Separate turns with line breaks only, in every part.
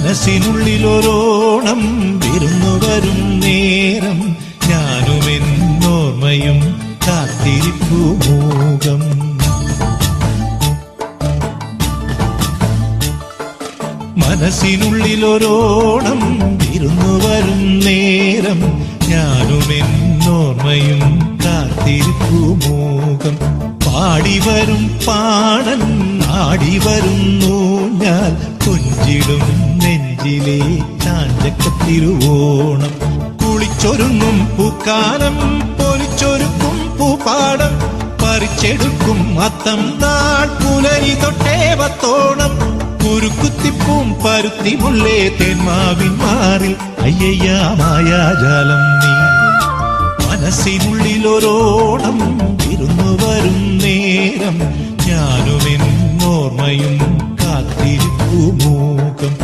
മനസ്സിനുള്ളിലൊരോണം വിരുന്നു വരും നേരം ഞാനുമെന്നോർമ്മയും കാത്തിരിപ്പു മൂകം. മനസ്സിനുള്ളിലൊരോണം വിരുന്നു വരും നേരം ഞാനുമെന്നോർമ്മയും കാത്തിരിപ്പു മൂകം. പാടിവരും പാടൻ ആടിവരുന്നു ഞാൻ കൊഞ്ചിടും നെഞ്ചിലെ ചാഞ്ചക്കത്തിരുവോണം. കുളിച്ചൊരുങ്ങും പൂക്കാലം പൊലിച്ചൊരുക്കും പൂപ്പാടം പറിച്ചെടുക്കും അത്തം നാൾ പുലരി തൊട്ടേ വത്തോണം. കുരുക്കുത്തിപ്പൂം പരുത്തിമുള്ളേ തെന്മാവിൻ മാറിൽ അയ്യയ്യാ മായാജാലം നീ. മനസ്സിനുള്ളിലൊരോണം വിരുന്നു വരും നേരം ഞാനുമെന്നോർമ്മയും കാത്തിരിപ്പു മൂകം.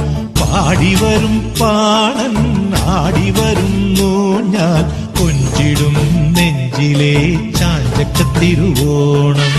പാടിവരും പാടൻ ആടിവരുന്നു ഞാൻ കൊഞ്ചിടും നെഞ്ചിലെ ചാഞ്ചക്കത്തിരുവോണം.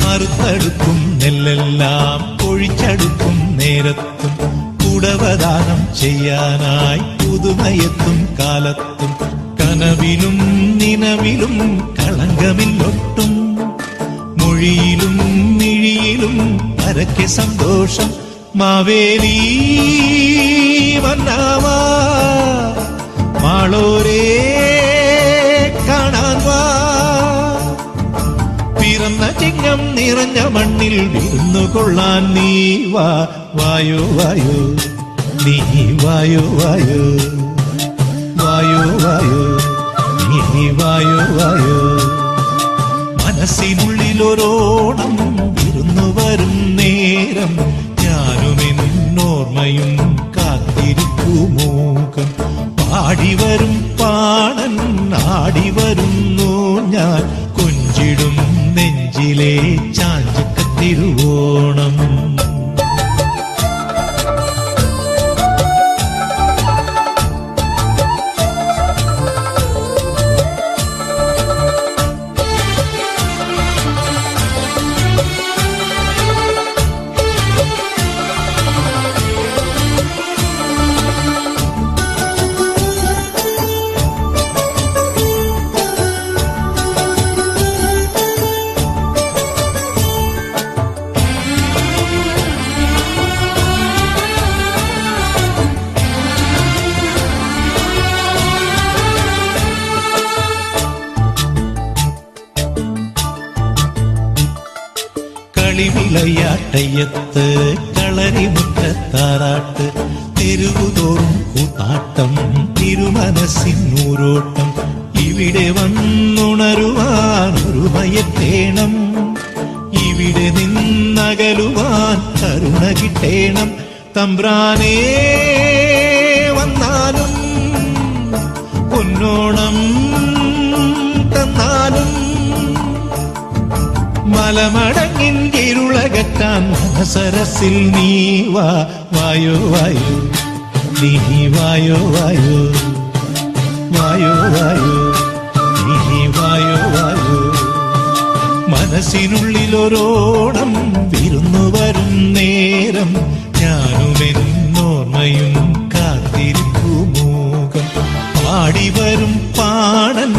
മറുത്തടുക്കും നെല്ലെല്ലാം പൊഴിച്ചടുക്കും നേരത്തും കുടവദാനം ചെയ്യാനായി പുതുമയെത്തും കാലത്തും കനവിലും നിനവിലും കളങ്കമില്ലൊട്ടും. മൊഴിയിലും മിഴിയിലും പരക്കെ സന്തോഷം. മാവേലി വന്നാവാ മാളോരേ കാണാൻ വാ. പിറന്ന ചിങ്ങം നിറഞ്ഞ മണ്ണിൽ വിരുന്നു കൊള്ളാൻ നീ വാ. വായോ വായോ നീ വായോ വായോ വായോ വായോ നീ വായോ വായോ. മനസ്സിനുള്ളിലൊരോണം വിരുന്നു വരും നേരം ഞാനുമെന്നോർമ്മയും കാത്തിരിപ്പു മൂകം. പാടിവരും പാടൻ ആടിവരുന്നു ഞാൻ കൊഞ്ചിടും നെഞ്ചിലെ ചാഞ്ചക്കത്തിരുവോണം. കളിവിളയാട്ടയ്യത്ത് കളരിമുറ്റത്താറാട്ട് തെരുവുതോറും കൂത്താട്ടം തിരുമനസ്സിനൂരോട്ടം. ഇവിടെ വന്നുണരുവാൻ ഒരുമയെത്തേണം. ഇവിടെ നിന്നകലുവാൻ കരുണ കിട്ടേണം. തമ്പ്രാനേ വന്നാലും പൊന്നോണം തന്നാലും മലമടങ്ങിൻ ഇരുളകറ്റാൻ മനസരസിൽ നീ വാ. വായോ വായോ നീ വായോ വായോ വായോ വായോ നീ വായോ വായോ. മനസ്സിനുള്ളിലൊരോണം വിരുന്നു വരും നേരം ഞാനുമെന്നോർമ്മയും കാത്തിരിപ്പു മൂകം. പാടിവരും പാടൻ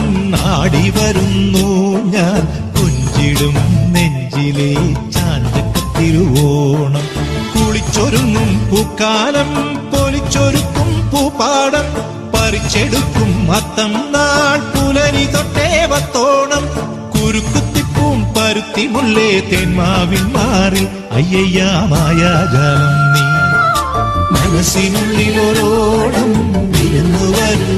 ആടിവരുന്നു ഞാൻ കൊഞ്ചിടും നെഞ്ചിലെ ചാഞ്ചക്കത്തിരുവോണം. കുളിച്ചൊരുങ്ങും പൂക്കാലം പൊലിച്ചൊരുക്കും പൂപ്പാടം പറിച്ചെടുക്കും അത്തം നാൾ പുലരി തൊട്ടേ വത്തോണം. കുരുക്കുത്തിപ്പൂം പരുത്തിമുള്ളേ തെന്മാവിൻ മാറിൽ അയ്യയ്യാ മായാജാലം നീ. മനസ്സിനുള്ളിലൊരോണം വിരുന്നു വരും